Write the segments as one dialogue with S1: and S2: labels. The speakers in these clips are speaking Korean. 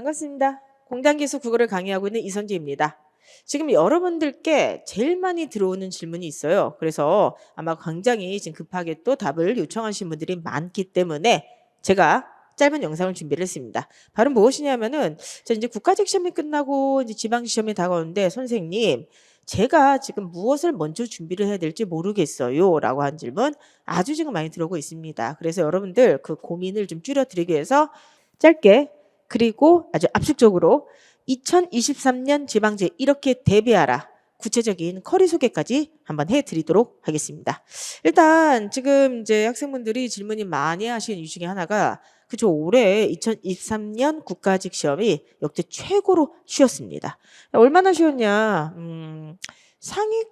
S1: 반갑습니다. 공단기수 국어를 강의하고 있는 이선지입니다. 지금 여러분들께 제일 많이 들어오는 질문이 있어요. 그래서 아마 굉장히 지금 급하게 또 답을 요청하신 분들이 많기 때문에 제가 짧은 영상을 준비를 했습니다. 바로 무엇이냐면은 저 이제 국가직 시험이 끝나고 이제 지방 시험이 다가오는데 선생님 제가 지금 무엇을 먼저 준비를 해야 될지 모르겠어요 라고 한 질문 아주 지금 많이 들어오고 있습니다. 그래서 여러분들 그 고민을 좀 줄여드리기 위해서 짧게 그리고 아주 압축적으로 2023년 지방제 이렇게 대비하라. 구체적인 커리 소개까지 한번 해드리도록 하겠습니다. 일단 지금 이제 학생분들이 질문이 많이 하시는 이유 중에 하나가 그죠 올해 2023년 국가직 시험이 역대 최고로 쉬웠습니다. 얼마나 쉬웠냐?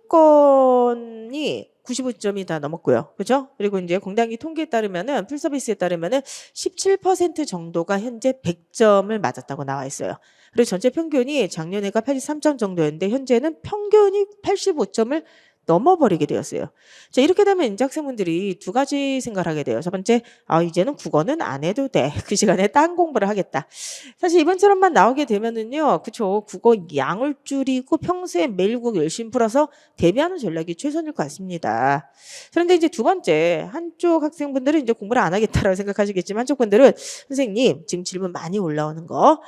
S1: 상위권이 95점이 다 넘었고요. 그죠? 그리고 이제 공단기 통계에 따르면은 풀서비스에 따르면은 17% 정도가 현재 100점을 맞았다고 나와 있어요. 그리고 전체 평균이 작년에가 83점 정도였는데 현재는 평균이 85점을 넘어버리게 되었어요. 자, 이렇게 되면 이제 학생분들이 두 가지 생각을 하게 돼요. 첫 번째, 이제는 국어는 안 해도 돼. 그 시간에 딴 공부를 하겠다. 사실 이번처럼만 나오게 되면은요, 그쵸. 국어 양을 줄이고 평소에 매일 국어 열심히 풀어서 대비하는 전략이 최선일 것 같습니다. 그런데 이제 두 번째, 한쪽 학생분들은 이제 공부를 안 하겠다라고 생각하시겠지만, 한쪽 분들은 선생님, 지금 질문 많이 올라오는 거,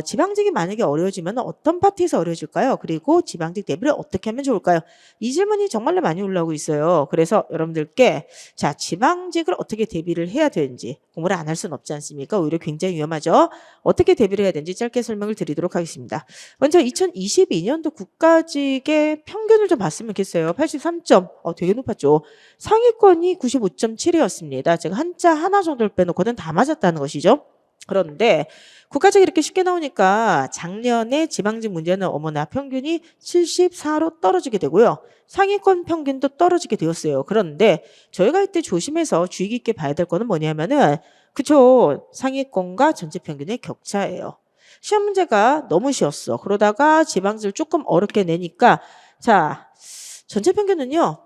S1: 지방직이 만약에 어려워지면 어떤 파트에서 어려워질까요? 그리고 지방직 대비를 어떻게 하면 좋을까요? 이 질문이 정말로 많이 올라오고 있어요. 그래서 여러분들께 자 지방직을 어떻게 대비를 해야 되는지 공부를 안 할 수는 없지 않습니까? 오히려 굉장히 위험하죠. 어떻게 대비를 해야 되는지 짧게 설명을 드리도록 하겠습니다. 먼저 2022년도 국가직의 평균을 좀 봤으면 좋겠어요. 83점. 되게 높았죠. 상위권이 95.7이었습니다. 제가 한자 하나 정도를 빼놓고는 다 맞았다는 것이죠. 그런데 국가직이 이렇게 쉽게 나오니까 작년에 지방직 문제는 어머나 평균이 74로 떨어지게 되고요. 상위권 평균도 떨어지게 되었어요. 그런데 저희가 이때 조심해서 주의 깊게 봐야 될 거는 뭐냐면은 그쵸 상위권과 전체 평균의 격차예요. 시험 문제가 너무 쉬웠어. 그러다가 지방직을 조금 어렵게 내니까 자 전체 평균은요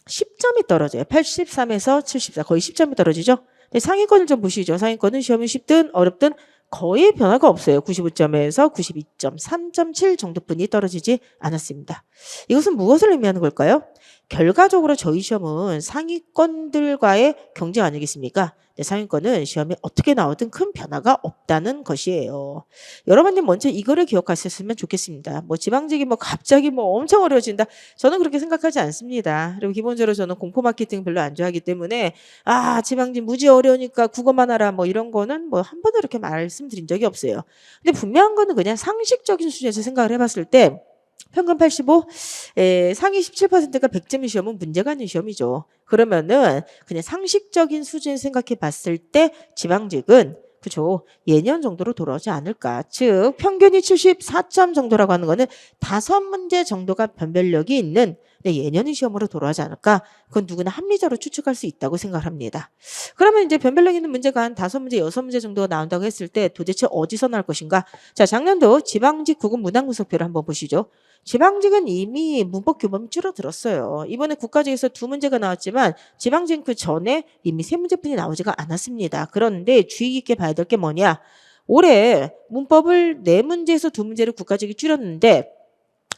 S1: 10점이 떨어져요. 83에서 74 거의 10점이 떨어지죠. 상위권을 좀 보시죠. 상위권은 시험이 쉽든 어렵든 거의 변화가 없어요. 95점에서 92점, 3.7 정도뿐이 떨어지지 않았습니다. 이것은 무엇을 의미하는 걸까요? 결과적으로 저희 시험은 상위권들과의 경쟁 아니겠습니까? 상위권은 시험이 어떻게 나오든 큰 변화가 없다는 것이에요. 여러분들 먼저 이거를 기억하셨으면 좋겠습니다. 지방직이 갑자기 엄청 어려워진다. 저는 그렇게 생각하지 않습니다. 그리고 기본적으로 저는 공포 마케팅 별로 안 좋아하기 때문에 지방직 무지 어려우니까 국어만 하라 이런 거는 한 번도 이렇게 말씀드린 적이 없어요. 근데 분명한 거는 그냥 상식적인 수준에서 생각을 해봤을 때 평균 85, 상위 17%가 100점인 시험은 문제가 있는 시험이죠. 그러면은 그냥 상식적인 수준을 생각해 봤을 때 지방직은 그죠 예년 정도로 돌아오지 않을까. 즉 평균이 74점 정도라고 하는 거는 5문제 정도가 변별력이 있는 예년의 시험으로 돌아오지 않을까. 그건 누구나 합리적으로 추측할 수 있다고 생각합니다. 그러면 이제 변별력 있는 문제가 한 5문제, 6문제 정도가 나온다고 했을 때 도대체 어디서 나올 것인가. 자, 작년도 지방직 국어 문항 분석표를 한번 보시죠. 지방직은 이미 문법 규범이 줄어들었어요. 이번에 국가직에서 2문제가 나왔지만 지방직은 그 전에 이미 3문제뿐이 나오지가 않았습니다. 그런데 주의 깊게 봐야 될 게 뭐냐. 올해 문법을 4문제에서 2문제를 국가직이 줄였는데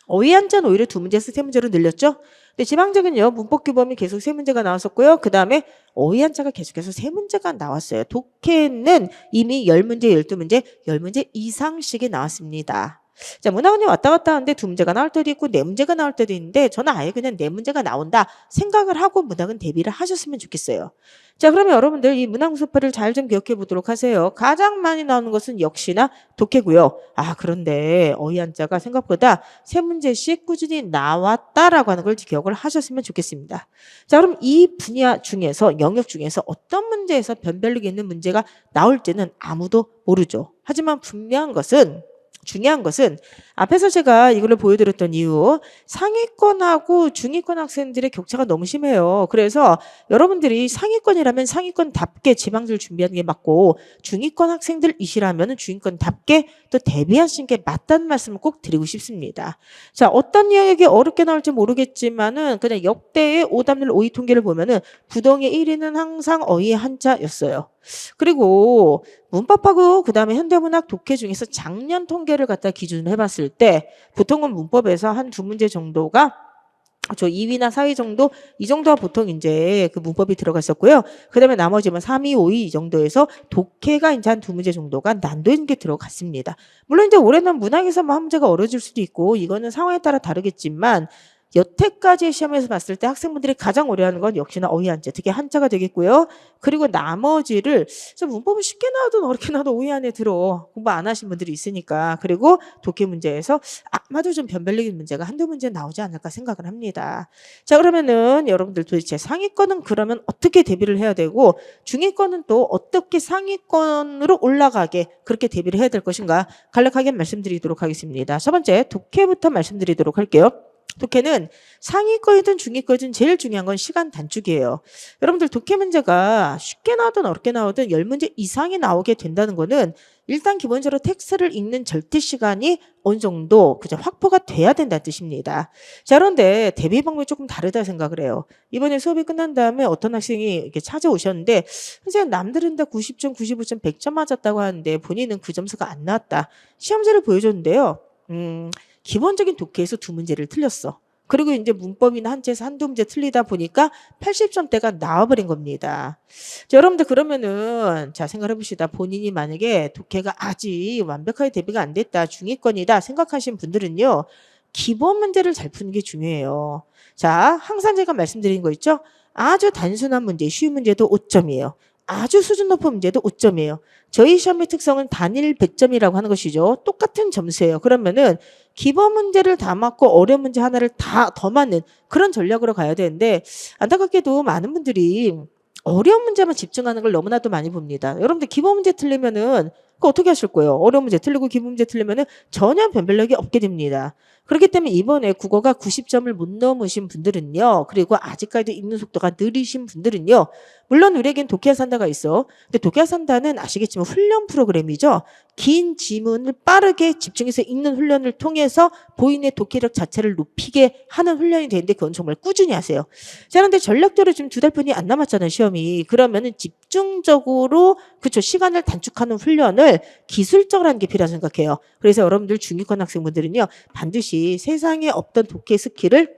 S1: 어휘 한자는 오히려 2문제에서 3문제로 늘렸죠. 근데 지방직은요. 문법 규범이 계속 3문제가 나왔었고요. 그 다음에 어휘 한자가 계속해서 3문제가 나왔어요. 독해는 이미 10문제, 12문제, 10문제 이상씩이 나왔습니다. 자, 문학은요 왔다 갔다 하는데 2문제가 나올 때도 있고 4문제가 나올 때도 있는데 저는 아예 그냥 4문제가 나온다 생각을 하고 문학은 대비를 하셨으면 좋겠어요. 자, 그러면 여러분들 이 문학 분석표를 잘 좀 기억해 보도록 하세요. 가장 많이 나오는 것은 역시나 독해고요. 그런데 어휘 한자가 생각보다 3문제씩 꾸준히 나왔다라고 하는 걸 기억을 하셨으면 좋겠습니다. 자, 그럼 이 분야 중에서 영역 중에서 어떤 문제에서 변별력이 있는 문제가 나올지는 아무도 모르죠. 하지만 중요한 것은 앞에서 제가 이걸 보여드렸던 이유 상위권하고 중위권 학생들의 격차가 너무 심해요. 그래서 여러분들이 상위권이라면 상위권답게 지방직을 준비하는 게 맞고 중위권 학생들이시라면 중위권답게 또 대비하시는 게 맞다는 말씀을 꼭 드리고 싶습니다. 자, 어떤 영역이 어렵게 나올지 모르겠지만은 그냥 역대의 오답률 오이 통계를 보면은 부동의 1위는 항상 어휘의 한자였어요. 그리고 문법하고 그다음에 현대문학 독해 중에서 작년 통계를 갖다 기준으로 해봤을 때 보통은 문법에서 한 두 문제 정도가 2위나 4위 정도, 이 정도가 보통 이제 그 문법이 들어갔었고요. 그 다음에 나머지는 3위, 5위 이 정도에서 독해가 이제 한 두 문제 정도가 난도 있는 게 들어갔습니다. 물론 이제 올해는 문학에서 뭐 한 문제가 어려질 수도 있고, 이거는 상황에 따라 다르겠지만, 여태까지의 시험에서 봤을 때 학생분들이 가장 어려워하는 건 역시나 어휘 한자, 특히 한자가 되겠고요. 그리고 나머지를 문법은 쉽게 나와도 어렵게 나와도 어휘 안에 들어. 공부 안 하신 분들이 있으니까. 그리고 독해 문제에서 아마도 좀 변별력인 문제가 한두 문제 나오지 않을까 생각을 합니다. 자, 그러면은 여러분들 도대체 상위권은 그러면 어떻게 대비를 해야 되고 중위권은 또 어떻게 상위권으로 올라가게 그렇게 대비를 해야 될 것인가 간략하게 말씀드리도록 하겠습니다. 첫 번째 독해부터 말씀드리도록 할게요. 독해는 상위권이든 중위권이든 제일 중요한 건 시간 단축이에요. 여러분들 독해 문제가 쉽게 나오든 어렵게 나오든 10문제 이상이 나오게 된다는 거는 일단 기본적으로 텍스트를 읽는 절대 시간이 어느 정도 그죠 확보가 돼야 된다는 뜻입니다. 자, 그런데 대비 방법이 조금 다르다 생각을 해요. 이번에 수업이 끝난 다음에 어떤 학생이 이렇게 찾아오셨는데 선생님 남들은 다 90점, 95점, 100점 맞았다고 하는데 본인은 그 점수가 안 나왔다. 시험지를 보여줬는데요. 기본적인 독해에서 두 문제를 틀렸어. 그리고 이제 문법이나 한자에서 한두 문제 틀리다 보니까 80점대가 나와버린 겁니다. 자, 여러분들 그러면은 자 생각해 봅시다. 본인이 만약에 독해가 아직 완벽하게 대비가 안 됐다. 중위권이다 생각하신 분들은요. 기본 문제를 잘 푸는 게 중요해요. 자, 항상 제가 말씀드린 거 있죠? 아주 단순한 문제, 쉬운 문제도 5점이에요. 아주 수준 높은 문제도 5점이에요. 저희 시험의 특성은 단일 100점이라고 하는 것이죠. 똑같은 점수예요. 그러면은 기본 문제를 다 맞고 어려운 문제 하나를 다 더 맞는 그런 전략으로 가야 되는데 안타깝게도 많은 분들이 어려운 문제만 집중하는 걸 너무나도 많이 봅니다. 여러분들 기본 문제 틀리면은 그거 어떻게 하실 거예요? 어려운 문제 틀리고 기본 문제 틀리면은 전혀 변별력이 없게 됩니다. 그렇기 때문에 이번에 국어가 90점을 못 넘으신 분들은요. 그리고 아직까지도 읽는 속도가 느리신 분들은요. 물론 우리에겐 독해야 산다가 있어. 근데 독해야 산다는 아시겠지만 훈련 프로그램이죠. 긴 지문을 빠르게 집중해서 읽는 훈련을 통해서 본인의 독해력 자체를 높이게 하는 훈련이 되는데 그건 정말 꾸준히 하세요. 자, 그런데 전략적으로 지금 2달뿐이 안 남았잖아요, 시험이. 그러면은 집중적으로 그쵸 시간을 단축하는 훈련을 기술적으로 하는 게 필요하다고 생각해요. 그래서 여러분들 중위권 학생분들은요 반드시 세상에 없던 독해 스킬을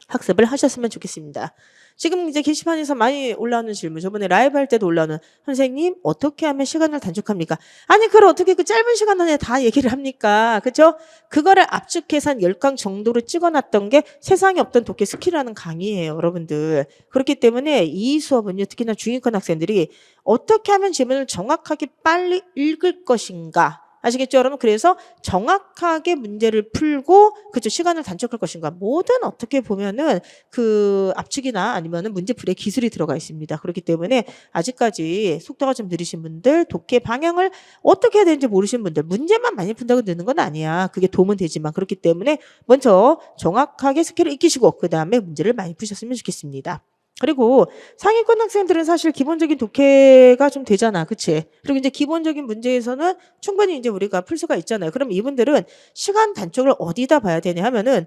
S1: 학습을 하셨으면 좋겠습니다. 지금 이제 게시판에서 많이 올라오는 질문, 저번에 라이브 할 때도 올라오는 선생님 어떻게 하면 시간을 단축합니까? 아니 그걸 어떻게 그 짧은 시간 안에 다 얘기를 합니까? 그죠? 그거를 압축해서 한 10강 정도로 찍어놨던 게 세상에 없던 독해 스킬이라는 강의예요, 여러분들. 그렇기 때문에 이 수업은요, 특히나 중위권 학생들이 어떻게 하면 지문을 정확하게 빨리 읽을 것인가? 아시겠죠, 여러분? 그래서 정확하게 문제를 풀고 그쵸 시간을 단축할 것인가 뭐든 어떻게 보면은 그 압축이나 아니면은 문제풀이에 기술이 들어가 있습니다. 그렇기 때문에 아직까지 속도가 좀 느리신 분들 독해 방향을 어떻게 해야 되는지 모르시는 분들 문제만 많이 푼다고 느는 건 아니야. 그게 도움은 되지만 그렇기 때문에 먼저 정확하게 스킬을 익히시고 그 다음에 문제를 많이 푸셨으면 좋겠습니다. 그리고 상위권 학생들은 사실 기본적인 독해가 좀 되잖아. 그치? 그리고 이제 기본적인 문제에서는 충분히 이제 우리가 풀 수가 있잖아요. 그럼 이분들은 시간 단축을 어디다 봐야 되냐 하면은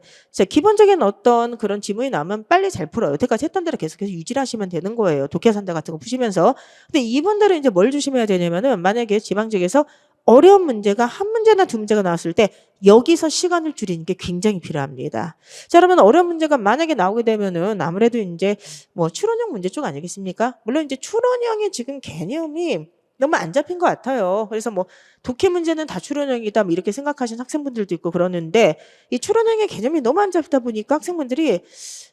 S1: 기본적인 어떤 그런 지문이 나오면 빨리 잘 풀어요. 여태까지 했던 대로 계속해서 유지를 하시면 되는 거예요. 독해 산다 같은 거 푸시면서. 근데 이분들은 이제 뭘 조심해야 되냐면은 만약에 지방직에서 어려운 문제가 한 문제나 두 문제가 나왔을 때 여기서 시간을 줄이는 게 굉장히 필요합니다. 자, 그러면 어려운 문제가 만약에 나오게 되면은 아무래도 이제 뭐 추론형 문제 쪽 아니겠습니까? 물론 이제 추론형의 지금 개념이 너무 안 잡힌 것 같아요. 그래서 뭐 독해 문제는 다 추론형이다 뭐 이렇게 생각하시는 학생분들도 있고 그러는데 이 추론형의 개념이 너무 안 잡히다 보니까 학생분들이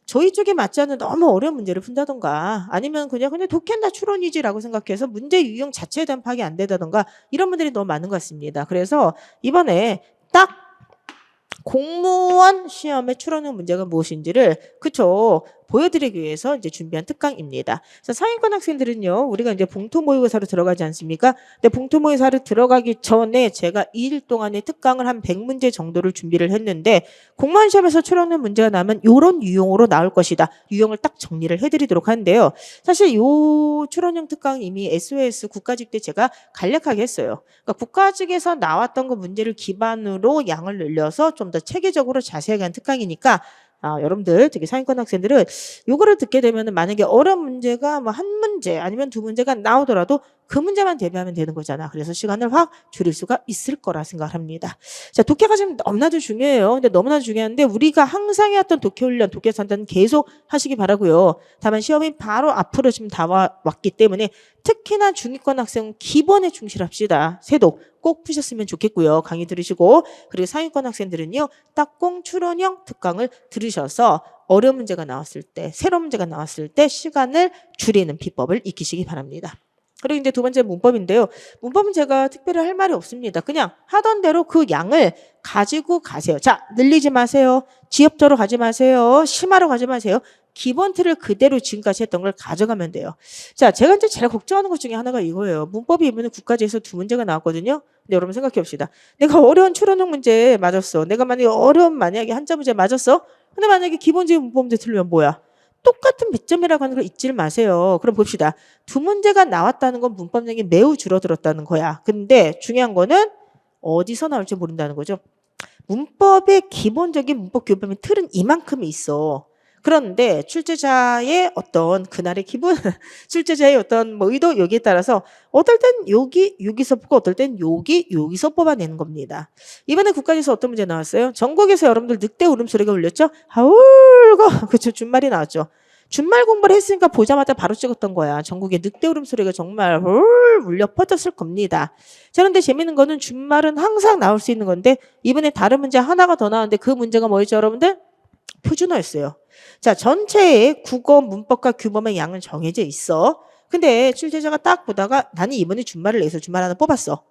S1: 저희 쪽에 맞지 않는 너무 어려운 문제를 푼다던가 아니면 그냥 독해는 다 추론이지라고 생각해서 문제 유형 자체에 대한 파악이 안 되다던가 이런 분들이 너무 많은 것 같습니다. 그래서 이번에 딱 공무원 시험의 추론형 문제가 무엇인지를 그쵸 보여드리기 위해서 이제 준비한 특강입니다. 그래서 상위권 학생들은요, 우리가 이제 봉투 모의고사로 들어가지 않습니까? 근데 봉투 모의고사로 들어가기 전에 제가 2일 동안의 특강을 한 100문제 정도를 준비를 했는데 공무원 시험에서 추론형 문제가 나면 이런 유형으로 나올 것이다. 유형을 딱 정리를 해드리도록 하는데요. 사실 요 추론형 특강 이미 SOS 국가직 때 제가 간략하게 했어요. 그러니까 국가직에서 나왔던 그 문제를 기반으로 양을 늘려서 좀 더 체계적으로 자세하게 한 특강이니까 여러분들 특히 상위권 학생들은 요거를 듣게 되면은 만약에 어려운 문제가 뭐 한 문제 아니면 두 문제가 나오더라도 그 문제만 대비하면 되는 거잖아. 그래서 시간을 확 줄일 수가 있을 거라 생각을 합니다. 자, 독해가 지금 너무나도 중요해요. 근데 너무나도 중요한데 우리가 항상 해왔던 독해 훈련, 독해 산다는 계속 하시기 바라고요. 다만 시험이 바로 앞으로 지금 왔기 때문에 특히나 중위권 학생은 기본에 충실합시다. 세독 꼭 푸셨으면 좋겠고요. 강의 들으시고 그리고 상위권 학생들은요. 딱공 추론형 특강을 들으셔서 어려운 문제가 나왔을 때, 새로운 문제가 나왔을 때 시간을 줄이는 비법을 익히시기 바랍니다. 그리고 이제 두 번째 문법인데요. 문법은 제가 특별히 할 말이 없습니다. 그냥 하던 대로 그 양을 가지고 가세요. 자, 늘리지 마세요. 지엽조로 가지 마세요. 심화로 가지 마세요. 기본 틀을 그대로 지금까지 했던 걸 가져가면 돼요. 자, 제가 이제 제일 걱정하는 것 중에 하나가 이거예요. 문법이 이번에 국가제에서 두 문제가 나왔거든요. 근데 여러분 생각해 봅시다. 내가 어려운 추론형 문제 맞았어. 내가 만약에 한자 문제 맞았어. 근데 만약에 기본적인 문법 문제 틀리면 뭐야? 똑같은 배점이라고 하는 걸 잊지 마세요. 그럼 봅시다. 두 문제가 나왔다는 건 문법량이 매우 줄어들었다는 거야. 근데 중요한 거는 어디서 나올지 모른다는 거죠. 문법의 기본적인 문법 교범의 틀은 이만큼이 있어. 그런데 출제자의 어떤 그날의 기분, 출제자의 어떤 뭐 의도 여기에 따라서 어떨 땐 여기서 뽑고 어떨 땐 여기서 뽑아내는 겁니다. 이번에 국가에서 어떤 문제 나왔어요? 전국에서 여러분들 늑대 울음소리가 울렸죠? 하울고 그쵸 준말이 나왔죠. 준말 공부를 했으니까 보자마자 바로 찍었던 거야. 전국에 늑대 울음소리가 정말 훌 울려 퍼졌을 겁니다. 자, 그런데 재밌는 거는 준말은 항상 나올 수 있는 건데 이번에 다른 문제 하나가 더 나왔는데 그 문제가 뭐였죠 여러분들? 표준어였어요. 자, 전체의 국어 문법과 규범의 양은 정해져 있어. 근데 출제자가 딱 보다가 나는 이번에 준말을 내서 준말 하나 뽑았어.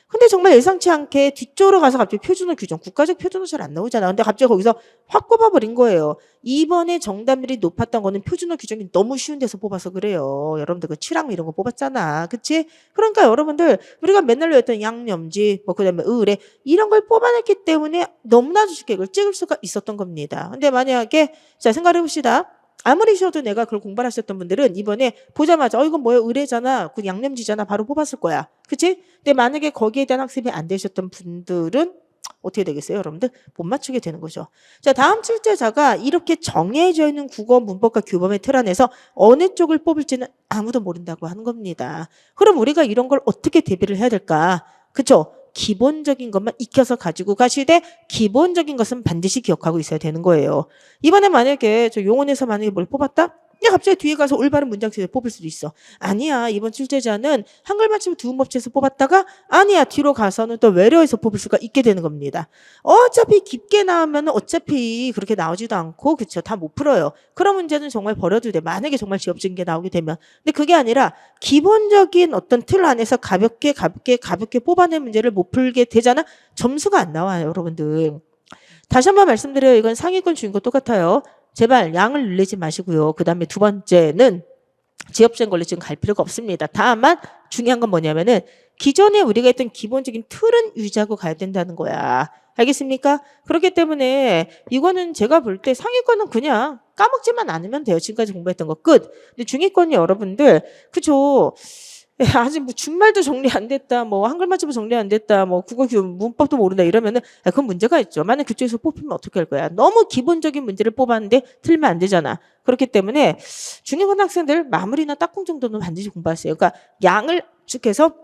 S1: 근데 정말 예상치 않게 뒤쪽으로 가서 갑자기 표준어 규정, 국가적 표준어 잘 안 나오잖아. 근데 갑자기 거기서 확 꼽아버린 거예요. 이번에 정답률이 높았던 거는 표준어 규정이 너무 쉬운 데서 뽑아서 그래요. 여러분들 그 칠항 이런 거 뽑았잖아. 그치? 그러니까 여러분들 우리가 맨날 외웠던 양념지, 뭐 그다음에 의뢰 이런 걸 뽑아냈기 때문에 너무나도 쉽게 이걸 찍을 수가 있었던 겁니다. 근데 만약에 자 생각해 봅시다. 아무리 쉬어도 내가 그걸 공부를 하셨던 분들은 이번에 보자마자 이건 뭐야 의뢰잖아. 그 양념지잖아. 바로 뽑았을 거야. 그치? 근데 만약에 거기에 대한 학습이 안 되셨던 분들은 어떻게 되겠어요 여러분들? 못 맞추게 되는 거죠. 자 다음 출제자가 이렇게 정해져 있는 국어 문법과 규범의 틀 안에서 어느 쪽을 뽑을지는 아무도 모른다고 하는 겁니다. 그럼 우리가 이런 걸 어떻게 대비를 해야 될까? 그쵸? 기본적인 것만 익혀서 가지고 가시되 기본적인 것은 반드시 기억하고 있어야 되는 거예요. 이번에 만약에 저 용언에서 만약에 뭘 뽑았다? 그냥 갑자기 뒤에 가서 올바른 문장체에서 뽑을 수도 있어. 아니야. 이번 출제자는 한글 맞춤 두음법체에서 뽑았다가 아니야. 뒤로 가서는 또 외래어에서 뽑을 수가 있게 되는 겁니다. 어차피 깊게 나오면 어차피 그렇게 나오지도 않고 그쵸. 다 못 풀어요. 그런 문제는 정말 버려도 돼. 만약에 정말 지엽적인 게 나오게 되면. 근데 그게 아니라 기본적인 어떤 틀 안에서 가볍게 뽑아낸 문제를 못 풀게 되잖아. 점수가 안 나와요. 여러분들. 다시 한번 말씀드려요. 이건 상위권 주인과 똑같아요. 제발 양을 늘리지 마시고요. 그 다음에 두 번째는 지엽생 걸로 지금 갈 필요가 없습니다. 다만 중요한 건 뭐냐면은 기존에 우리가 했던 기본적인 틀은 유지하고 가야 된다는 거야. 알겠습니까? 그렇기 때문에 이거는 제가 볼 때 상위권은 그냥 까먹지만 않으면 돼요. 지금까지 공부했던 거 끝. 근데 중위권이 여러분들 그죠? 아직 뭐 준말도 정리 안 됐다, 뭐 한글 맞춤도 정리 안 됐다, 뭐 국어 문법도 모른다 이러면은 그건 문제가 있죠. 만약 그쪽에서 뽑히면 어떻게 할 거야? 너무 기본적인 문제를 뽑았는데 틀리면 안 되잖아. 그렇기 때문에 중위권 학생들 마무리나 딱공 정도는 반드시 공부하세요. 그러니까 양을 축해서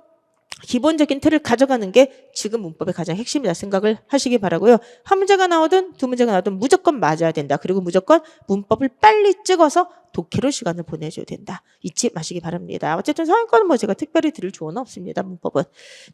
S1: 기본적인 틀을 가져가는 게 지금 문법의 가장 핵심이다 생각을 하시기 바라고요. 한 문제가 나오든 두 문제가 나오든 무조건 맞아야 된다. 그리고 무조건 문법을 빨리 찍어서 독해로 시간을 보내줘야 된다. 잊지 마시기 바랍니다. 어쨌든 상위권은 뭐 제가 특별히 드릴 조언은 없습니다. 문법은.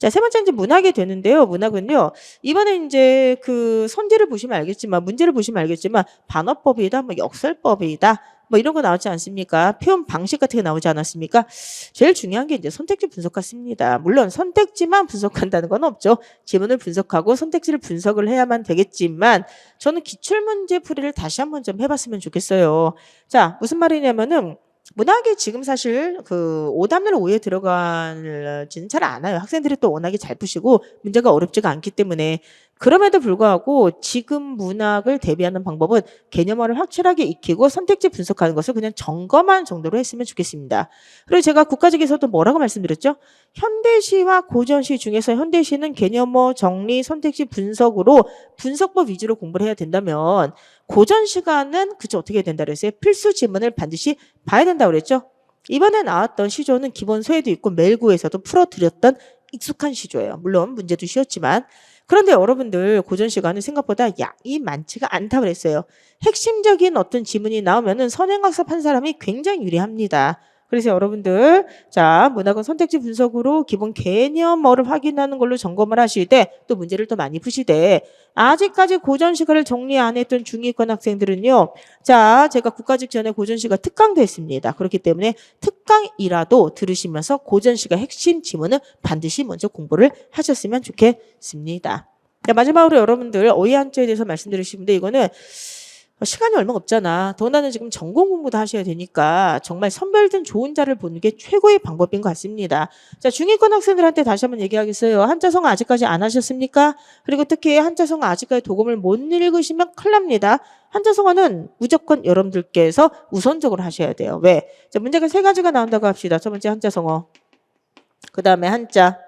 S1: 자, 세 번째 이제 문학이 되는데요. 문학은요. 이번에 이제 그 선지를 보시면 알겠지만 문제를 보시면 알겠지만 반어법이다, 뭐 역설법이다. 뭐 이런 거 나오지 않습니까? 표현 방식 같은 게 나오지 않았습니까? 제일 중요한 게 이제 선택지 분석 같습니다. 물론 선택지만 분석한다는 건 없죠. 지문을 분석하고 선택지를 분석을 해야만 되겠지만 저는 기출문제 풀이를 다시 한번 좀 해봤으면 좋겠어요. 자, 무슨 말이냐면은 문학이 지금 사실 그 오답률 5에 들어가지는 잘 않아요. 학생들이 또 워낙에 잘 푸시고 문제가 어렵지가 않기 때문에 그럼에도 불구하고 지금 문학을 대비하는 방법은 개념어를 확실하게 익히고 선택지 분석하는 것을 그냥 점검한 정도로 했으면 좋겠습니다. 그리고 제가 국가직에서도 뭐라고 말씀드렸죠? 현대시와 고전시 중에서 현대시는 개념어 정리, 선택지 분석으로 분석법 위주로 공부를 해야 된다면 고전 시간은 그쵸 어떻게 해야 된다 그랬어요? 필수 지문을 반드시 봐야 된다고 그랬죠? 이번에 나왔던 시조는 기본 소에도 있고 멜구에서도 풀어드렸던 익숙한 시조예요. 물론 문제도 쉬웠지만. 그런데 여러분들 고전 시간은 생각보다 양이 많지가 않다고 그랬어요. 핵심적인 어떤 지문이 나오면은 선행학습 한 사람이 굉장히 유리합니다. 그래서 여러분들 자 문학은 선택지 분석으로 기본 개념어를 확인하는 걸로 점검을 하시되 또 문제를 또 많이 푸시되 아직까지 고전시가를 정리 안 했던 중2권 학생들은요. 자 제가 국가직전에 고전시가 특강도 했습니다. 그렇기 때문에 특강이라도 들으시면서 고전시가 핵심 지문을 반드시 먼저 공부를 하셨으면 좋겠습니다. 자, 마지막으로 여러분들 어휘 한자에 대해서 말씀드리고 싶은데 이거는 시간이 얼마 없잖아. 더군다나 지금 전공 공부도 하셔야 되니까 정말 선별된 좋은 자를 보는 게 최고의 방법인 것 같습니다. 자, 중2권 학생들한테 다시 한번 얘기하겠어요. 한자성어 아직까지 안 하셨습니까? 그리고 특히 한자성어 아직까지 도금을 못 읽으시면 큰일 납니다. 한자성어는 무조건 여러분들께서 우선적으로 하셔야 돼요. 왜? 자, 문제가 3가지가 나온다고 합시다. 첫 번째 한자성어, 그 다음에 한자,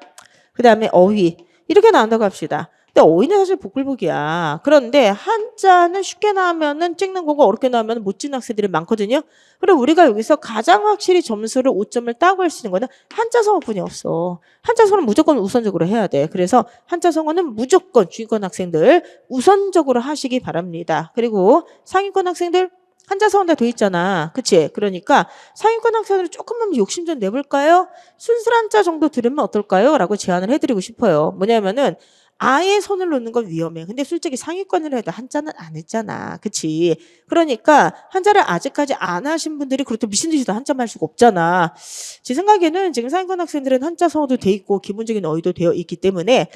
S1: 그 다음에 어휘 이렇게 나온다고 합시다. 근데 어휘는 사실 복불복이야. 그런데 한자는 쉽게 나오면은 찍는 거고 어렵게 나오면 못 찍는 학생들이 많거든요. 그리고 우리가 여기서 가장 확실히 점수를 5점을 따고 할 수 있는 거는 한자성어뿐이 없어. 한자성어는 무조건 우선적으로 해야 돼. 그래서 한자성어는 무조건 중위권 학생들 우선적으로 하시기 바랍니다. 그리고 상위권 학생들 한자성어 다 돼 있잖아. 그치? 그러니까 상위권 학생들 조금만 욕심 좀 내볼까요? 순수한자 정도 들으면 어떨까요? 라고 제안을 해드리고 싶어요. 뭐냐면은 아예 손을 놓는 건 위험해. 근데 솔직히 상위권을 해도 한자는 안 했잖아. 그치? 그러니까 한자를 아직까지 안 하신 분들이 그렇다고 미친 듯이 다 한자만 할 수가 없잖아. 제 생각에는 지금 상위권 학생들은 한자성어도 돼 있고 기본적인 어휘도 되어 있기 때문에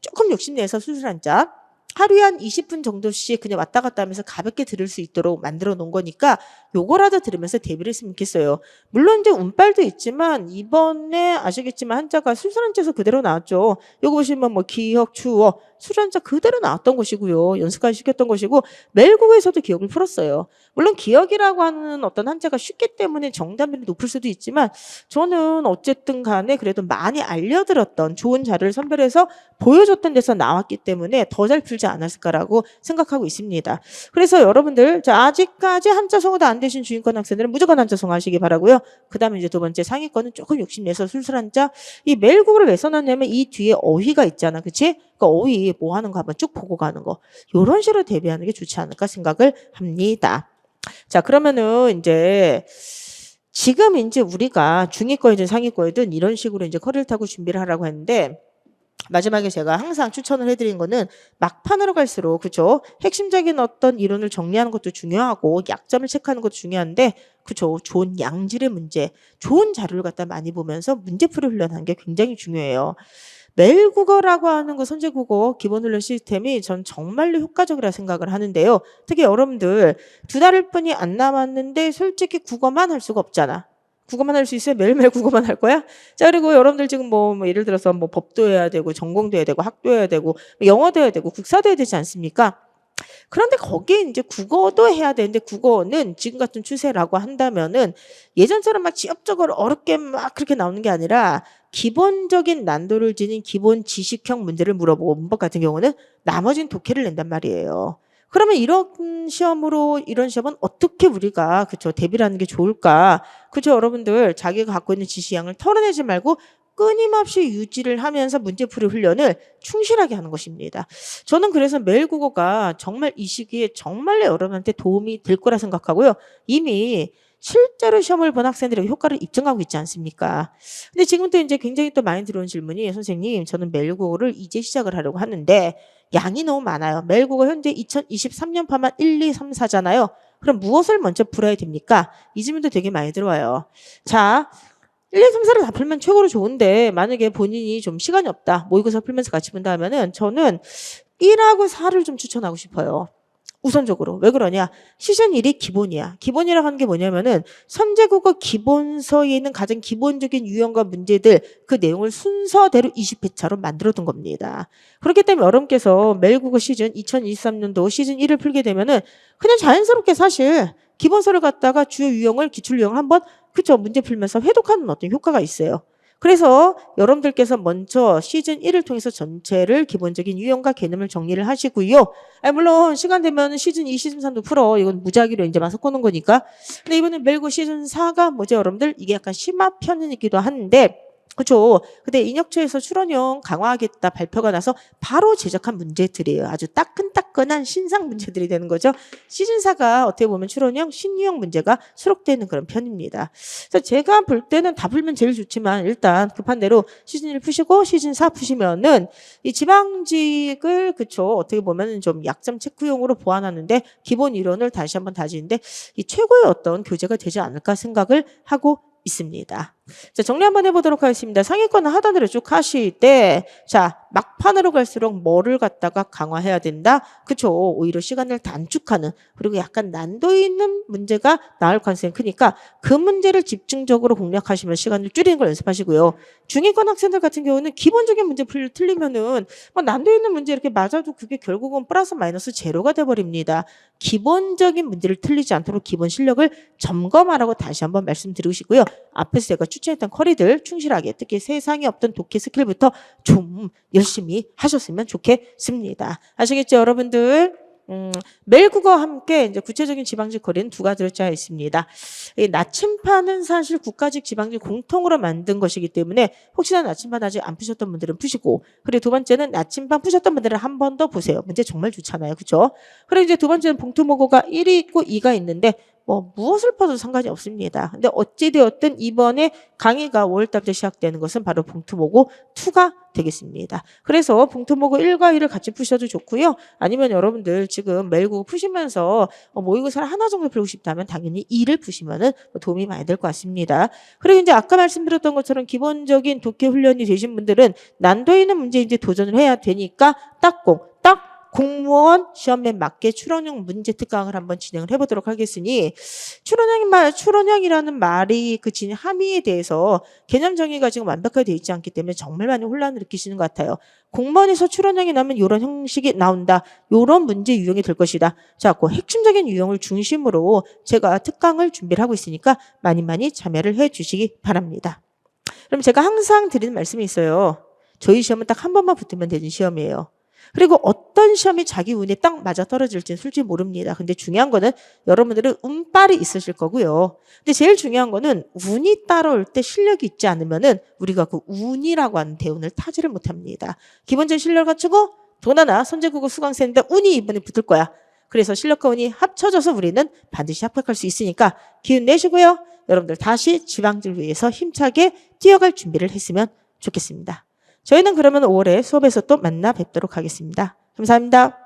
S1: 조금 욕심내서 순수한자 하루에 한 20분 정도씩 그냥 왔다 갔다 하면서 가볍게 들을 수 있도록 만들어 놓은 거니까 요거라도 들으면서 대비를 했으면 좋겠어요. 물론 이제 운빨도 있지만 이번에 아시겠지만 한자가 술술한자에서 그대로 나왔죠. 요거 보시면 뭐 기억, 추억, 술한자 그대로 나왔던 것이고요. 연습까지 시켰던 것이고 멜국에서도 기억을 풀었어요. 물론 기억이라고 하는 어떤 한자가 쉽기 때문에 정답률이 높을 수도 있지만 저는 어쨌든 간에 그래도 많이 알려드렸던 좋은 자료를 선별해서 보여줬던 데서 나왔기 때문에 더 잘 풀지 않았을까라고 생각하고 있습니다. 그래서 여러분들 자, 아직까지 한자성어도 안 되신 중위권 학생들은 무조건 한자성어 하시기 바라고요. 그 다음에 이제 두 번째 상위권은 조금 욕심내서 술술한자 이 멜국을 왜 써놨냐면 이 뒤에 어휘가 있잖아. 그치? 그러니까 어휘 뭐 하는 거 한번 쭉 보고 가는 거 이런 식으로 대비하는 게 좋지 않을까 생각을 합니다. 자 그러면은 이제 지금 이제 우리가 중위권이든 상위권이든 이런 식으로 이제 커리를 타고 준비를 하라고 했는데 마지막에 제가 항상 추천을 해드린 거는 막판으로 갈수록 그죠 핵심적인 어떤 이론을 정리하는 것도 중요하고 약점을 체크하는 것도 중요한데 그죠 좋은 양질의 문제 좋은 자료를 갖다 많이 보면서 문제풀이 훈련하는 게 굉장히 중요해요. 멜국어라고 하는 거 선제국어 기본훈련 시스템이 전 정말로 효과적이라 생각을 하는데요. 특히 여러분들 2달 뿐이 안 남았는데 솔직히 국어만 할 수가 없잖아. 국어만 할 수 있어요? 매일매일 국어만 할 거야? 자, 그리고 여러분들 지금 뭐 예를 들어서 뭐 법도 해야 되고 전공도 해야 되고 학도 해야 되고 영어도 해야 되고 국사도 해야 되지 않습니까? 그런데 거기에 이제 국어도 해야 되는데 국어는 지금 같은 추세라고 한다면은 예전처럼 막 지역적으로 어렵게 막 그렇게 나오는 게 아니라 기본적인 난도를 지닌 기본 지식형 문제를 물어보고 문법 같은 경우는 나머지는 독해를 낸단 말이에요. 그러면 이런 시험은 어떻게 우리가 그쵸 대비를 하는 게 좋을까? 그죠 여러분들 자기가 갖고 있는 지식량을 털어내지 말고 끊임없이 유지를 하면서 문제풀이 훈련을 충실하게 하는 것입니다. 저는 그래서 매일 국어가 정말 이 시기에 정말 여러분한테 도움이 될 거라 생각하고요. 이미 실제로 시험을 본 학생들에게 효과를 입증하고 있지 않습니까? 근데 지금도 이제 굉장히 또 많이 들어온 질문이 선생님 저는 매일 국어를 이제 시작을 하려고 하는데 양이 너무 많아요. 매일 국어 현재 2023년파만 1, 2, 3, 4잖아요. 그럼 무엇을 먼저 풀어야 됩니까? 이 질문도 되게 많이 들어와요. 자, 1, 2, 3, 4를 다 풀면 최고로 좋은데 만약에 본인이 좀 시간이 없다. 모의고사 풀면서 같이 본다 하면은 저는 1하고 4를 좀 추천하고 싶어요. 우선적으로. 왜 그러냐? 시즌 1이 기본이야. 기본이라고 하는 게 뭐냐면은 선제국어 기본서에 있는 가장 기본적인 유형과 문제들 그 내용을 순서대로 20회차로 만들어둔 겁니다. 그렇기 때문에 여러분께서 매일국어 시즌 2023년도 시즌 1을 풀게 되면은 그냥 자연스럽게 사실 기본서를 갖다가 주요 유형을 기출 유형을 한번 그쵸 문제 풀면서 회독하는 어떤 효과가 있어요. 그래서 여러분들께서 먼저 시즌 1을 통해서 전체를 기본적인 유형과 개념을 정리를 하시고요. 물론 시간 되면 시즌 2, 시즌 3도 풀어. 이건 무작위로 이제 막 섞어놓은 거니까. 근데 이번에 멜고 시즌 4가 뭐죠, 여러분들? 이게 약간 심화 편이기도 한데, 그렇죠. 근데 인혁초에서 출원형 강화하겠다 발표가 나서 바로 제작한 문제들이에요. 아주 따끈따끈한 신상 문제들이 되는 거죠. 시즌 4가 어떻게 보면 출원형 신유형 문제가 수록되는 그런 편입니다. 그래서 제가 볼 때는 다 풀면 제일 좋지만 일단 급한 대로 시즌 1 푸시고 시즌 4 푸시면은 이 지방직을 그쵸, 어떻게 보면 좀 약점 체크용으로 보완하는데 기본 이론을 다시 한번 다지는데 이 최고의 어떤 교재가 되지 않을까 생각을 하고 있습니다. 자, 정리 한번 해보도록 하겠습니다. 상위권 하단으로 쭉 하실 때, 자, 막판으로 갈수록 뭐를 갖다가 강화해야 된다? 그쵸. 오히려 시간을 단축하는, 그리고 약간 난도 있는 문제가 나올 가능성이 크니까 그 문제를 집중적으로 공략하시면 시간을 줄이는 걸 연습하시고요. 중위권 학생들 같은 경우는 기본적인 문제 틀리면은 난도 있는 문제 이렇게 맞아도 그게 결국은 플러스 마이너스 제로가 돼버립니다. 기본적인 문제를 틀리지 않도록 기본 실력을 점검하라고 다시 한번 말씀드리고 싶고요. 앞에서 제가 추천했던 커리들 충실하게, 특히 세상에 없던 독해 스킬부터 좀 열심히 하셨으면 좋겠습니다. 아시겠죠, 여러분들? 멜국어와 함께 이제 구체적인 지방직 커리는 두 가지로 짜여 있습니다. 이 나침판은 사실 국가직 지방직 공통으로 만든 것이기 때문에 혹시나 나침판 아직 안 푸셨던 분들은 푸시고, 그리고 두 번째는 나침판 푸셨던 분들은 한 번 더 보세요. 문제 정말 좋잖아요. 그렇죠? 그리고 이제 두 번째는 봉투모고가 1이 있고 2가 있는데 무엇을 퍼도 상관이 없습니다. 근데 어찌되었든 이번에 강의가 5월달부터 시작되는 것은 바로 봉투모고 2가 되겠습니다. 그래서 봉투모고 1과 2를 같이 푸셔도 좋고요. 아니면 여러분들 지금 멜고 푸시면서 모의고사를 하나 정도 풀고 싶다면 당연히 2를 푸시면은 도움이 많이 될 것 같습니다. 그리고 이제 아까 말씀드렸던 것처럼 기본적인 독해 훈련이 되신 분들은 난도 있는 문제 이제 도전을 해야 되니까 딱 공무원 시험에 맞게 출원형 문제 특강을 한번 진행을 해보도록 하겠으니, 출원형이라는 말이 그 함의에 대해서 개념 정의가 지금 완벽하게 되어 있지 않기 때문에 정말 많이 혼란을 느끼시는 것 같아요. 공무원에서 출원형이 나면 이런 형식이 나온다. 이런 문제 유형이 될 것이다. 자, 그 핵심적인 유형을 중심으로 제가 특강을 준비를 하고 있으니까 많이 참여를 해 주시기 바랍니다. 그럼 제가 항상 드리는 말씀이 있어요. 저희 시험은 딱 한 번만 붙으면 되는 시험이에요. 그리고 어떤 시험이 자기 운에 딱 맞아 떨어질지는 솔직히 모릅니다. 근데 중요한 거는 여러분들은 운빨이 있으실 거고요. 근데 제일 중요한 거는 운이 따라올 때 실력이 있지 않으면은 우리가 그 운이라고 하는 대운을 타지를 못합니다. 기본적인 실력을 갖추고 돈 하나 선제국어 수강생인데 운이 이번에 붙을 거야. 그래서 실력과 운이 합쳐져서 우리는 반드시 합격할 수 있으니까 기운 내시고요. 여러분들 다시 지방직을 위해서 힘차게 뛰어갈 준비를 했으면 좋겠습니다. 저희는 그러면 5월에 수업에서 또 만나 뵙도록 하겠습니다. 감사합니다.